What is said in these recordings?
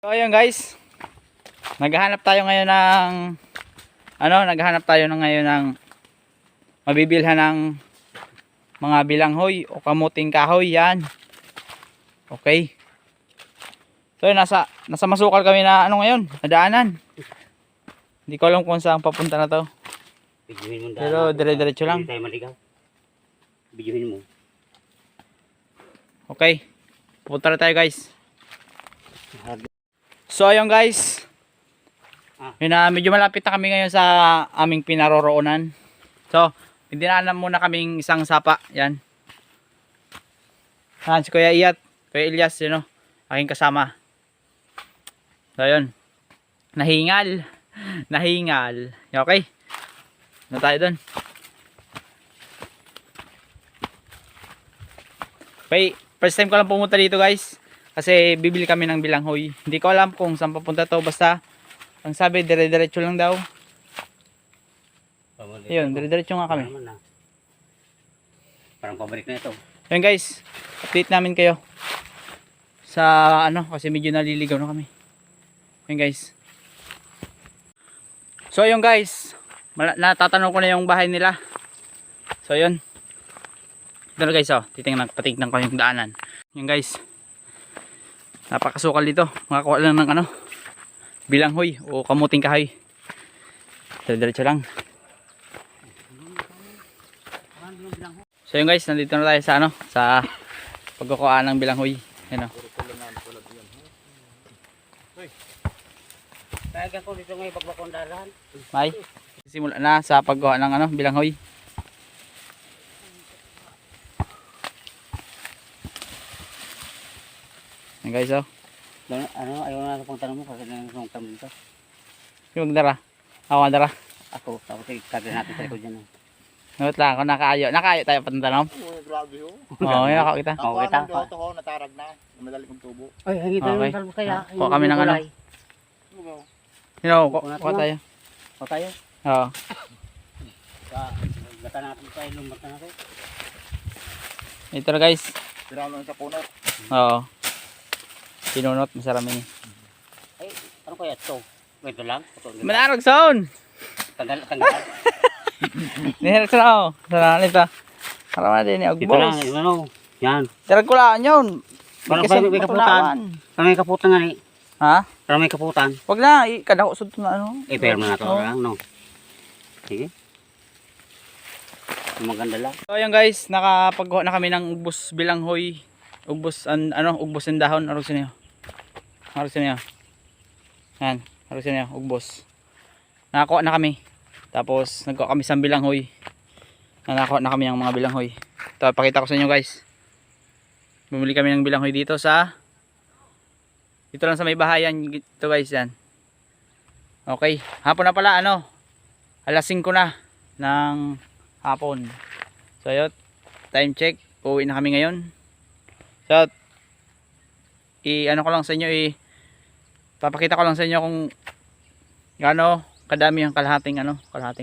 So ayun guys, naghahanap tayo ngayon ng mabibilhan ng mga bilanghoy o kamuting kahoy yan. Okay. So nasa masukal kami na ngayon, nadaanan. Hindi ko alam kung saan papunta na to. Pero dire-diretso lang. Hindi tayo maligaw. Bidyuhin mo. Okay. Pupunta na tayo guys. So ayun guys, medyo malapit na kami ngayon sa aming pinaroroonan. So, dinaanan muna kaming isang sapa. Yan. Si Kuya Iyat, Kuya Ilyas, aking kasama. So ayun, nahingal. Okay, na tayo dun. Okay, first time ko lang pumunta dito guys. Kasi bibili kami ng bilanghoy. Hindi ko alam kung saan papunta to. Basta, ang sabi, dire-diretso lang daw. Ayun, dire-diretso nga kami. Parang pabalik na ito. Ayun guys, update namin kayo. Sa kasi medyo naliligaw na kami. Ayun guys. So ayun guys, natatanong ko na yung bahay nila. So ayun. Ito na guys, patignan ko yung daanan. Ayun guys. Napakasukal dito. Makakuha lang ng bilanghoy o kamuting kahoy. Diretso lang. So yun guys, nandito na tayo sa pagkukuha ng bilanghoy. Yan o. Kaya ko dito ngayon pagbakondaran. May simula na sa pagkuha ng bilanghoy. Yan guys Ayaw na pang tanong mo kasi nang tanong dito. yung magdara. Ako magdara. Ako, tapos kagay natin sa likod dyan. Ngot lang ako, nakaayo tayo patantanom. Grabe ho. Oo, yun ako kita. Oo, kita. Ang doto ho, natarag na. Madali kong tubo. Ay, hangin tayo Okay. ng talbo kaya. Kuha kami ng kuha tayo. O tayo. Oo. Gata natin tayo, lumbat na natin. Ito na guys. Tirahan lang sa punot. Oo. Pinunot, masarami ni. Ay, ano kaya ito? Ito lang? Manarag sound! Tanggal. Niharag sa Saan ito? Para natin ni Ito lang, Agbos. Yan. Tirag ko lang yun. Parang Kasi may kaputan. matunawan. Parang may kaputan nga ni. Ha? Parang may kaputan. Wag na, kadako sud na Pero na ito Oo. lang, no? Sige. Maganda lang. So ayan guys, nakapagkuha na kami ng ubos bilanghoy. Ubos ubos ng dahon, arusin niyo. Yan, arusin niyo, ubos. Nakakuha na kami. Tapos nagkuha kami sa bilanghoy. Nakakuha na kami ng mga bilanghoy. Ito, pakita ko sa inyo guys. Bumili kami ng bilanghoy dito lang sa may bahayan. Ito guys, yan. Okay, hapon na pala alas 5 na ng hapon. So yun, time check, uuwi na kami ngayon. So ko lang sa inyo, papakita ko lang sa inyo kung gaano kadami ang kalahating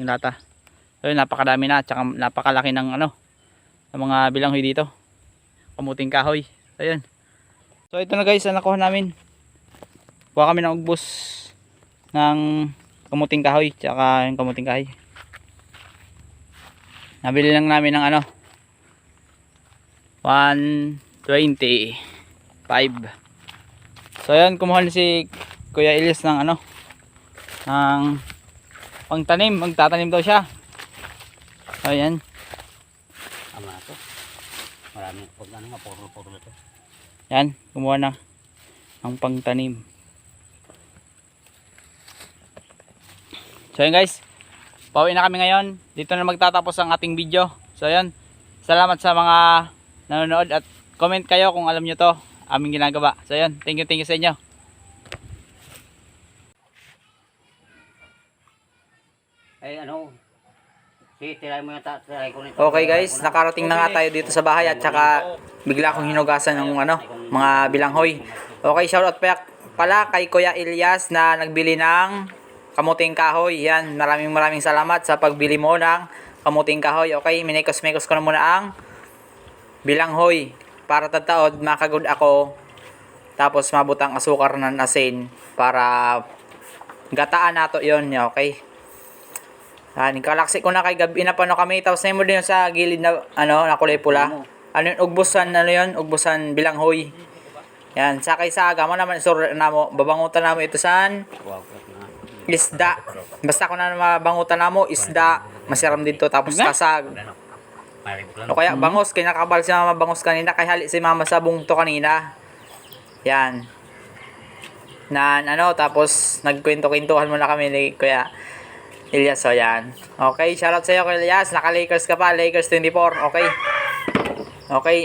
lata. So yun, napakadami na, tsaka napakalaki ng ng mga bilanghoy dito, kamuting kahoy. So yun, so ito na guys, nakuha namin. Kuha kami ng ugbos ng kamuting kahoy, tsaka yung kamuting kahoy. Nabili lang namin ng 125. So ayan, kumuha na si Kuya Ilyas ng ng pangtanim, magtatanim daw siya. So ayan. Tama na ito. Maraming puro ito. Yan, kumuha na ang pangtanim. So ayan guys, pauwi na kami ngayon. Dito na magtatapos ang ating video. So ayan, salamat sa mga nanonood at comment kayo kung alam nyo to, aming ginagawa. So ayan, thank you sa inyo. Ay, sige, try mo yung try ko nito. Okay guys, nakarating na nga tayo dito sa bahay at saka bigla akong hinugasan ng mga bilanghoy. Okay, shoutout pala kay Kuya Ilyas na nagbili ng kamuting kahoy. Yan, maraming salamat sa pagbili mo ng kamuting kahoy. Okay, minikos ko na muna ang bilanghoy para tataod makagod ako Tapos mabutang asukar ng asin para gataan nato yon, okay. Kalaksi ko na kay gabi na pano kami. Tapos na mo din sa gilid na na kulay pula. Ano yun, ugbusan bilanghoy. Yan, sakay sa agama naman isur na mo, babangutan namo ito san isda. Basta ko na mabangutan namo isda, masiram dito tapos kasag. O kaya bangos, kaya nakabal si mama bangos kanina, kay hali si mama sa bungto kanina. Yan. Tapos nagkwento-kwentuhan muna kami ni Kuya Elias, so yan. Okay, shoutout sa iyo Kuya Elias, naka-Lakers ka pa, Lakers 24, okay. Okay,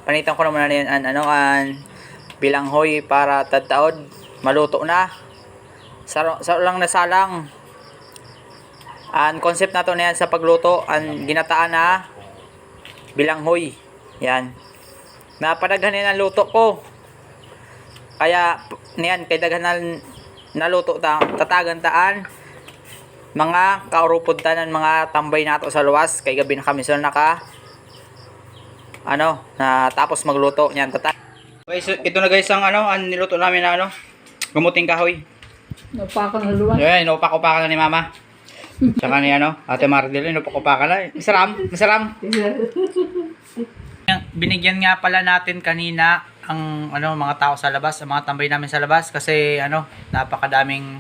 panitan ko naman na yan, bilanghoy para tadtaod, maluto na. Sa lang na salang. Ang concept na to na yan sa pagluto, ang ginataan na bilanghoy. Yan. Napadaghan yan ang luto ko. Kaya, niyan, kay daghan na luto tatagan taan. Mga kaurupod tanan, mga tambay nato sa luwas. Kay gabi na kami sila na tapos magluto niyan tata. Okay, so ito na guys ang ang niluto namin na gumuting kahoy. Napakan na luwan. Ayun, inupak-upakan na ni Mama. Tsaka ni Ate Mardel, inupak-upakan na. Masaram. Binigyan nga pala natin kanina ang mga tao sa labas, ang mga tambay namin sa labas kasi napakadaming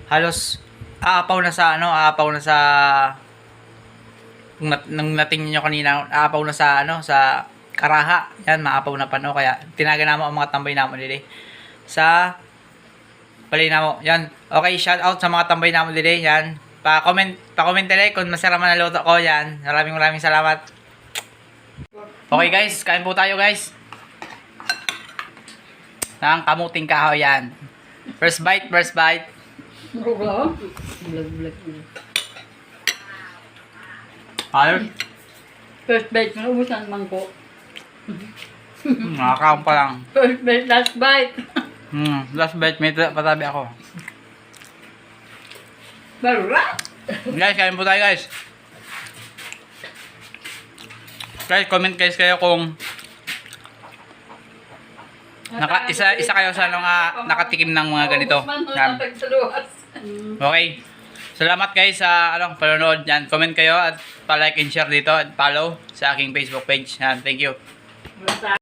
halos aapaw na sa nung natingin niyo kanina, aapaw na sa sa karaha. Yan, maapaw na pa kaya tinaga namo ang mga tambay namo dili sa pali namo. Yan. Okay, shout out sa mga tambay namo dili. Yan. Pa-comment dili kung masarap man ang luto ko. Yan. Maraming salamat. Okay guys, kain po tayo guys. Ng kamuting kahoy yan. First bite. Vlog. Ayun. First bite, naubusan mangko. Nakakaon pa lang. First bite, last bite. Last bite, may patabi ako. Barra! Guys, kain po tayo guys. Guys, comment guys kayo kung isa kayo sa nakatikim ng mga ganito. Yan. Okay. Salamat guys sa panonood. Yan, comment kayo at pa-like and share dito at follow sa aking Facebook page. Yan, thank you.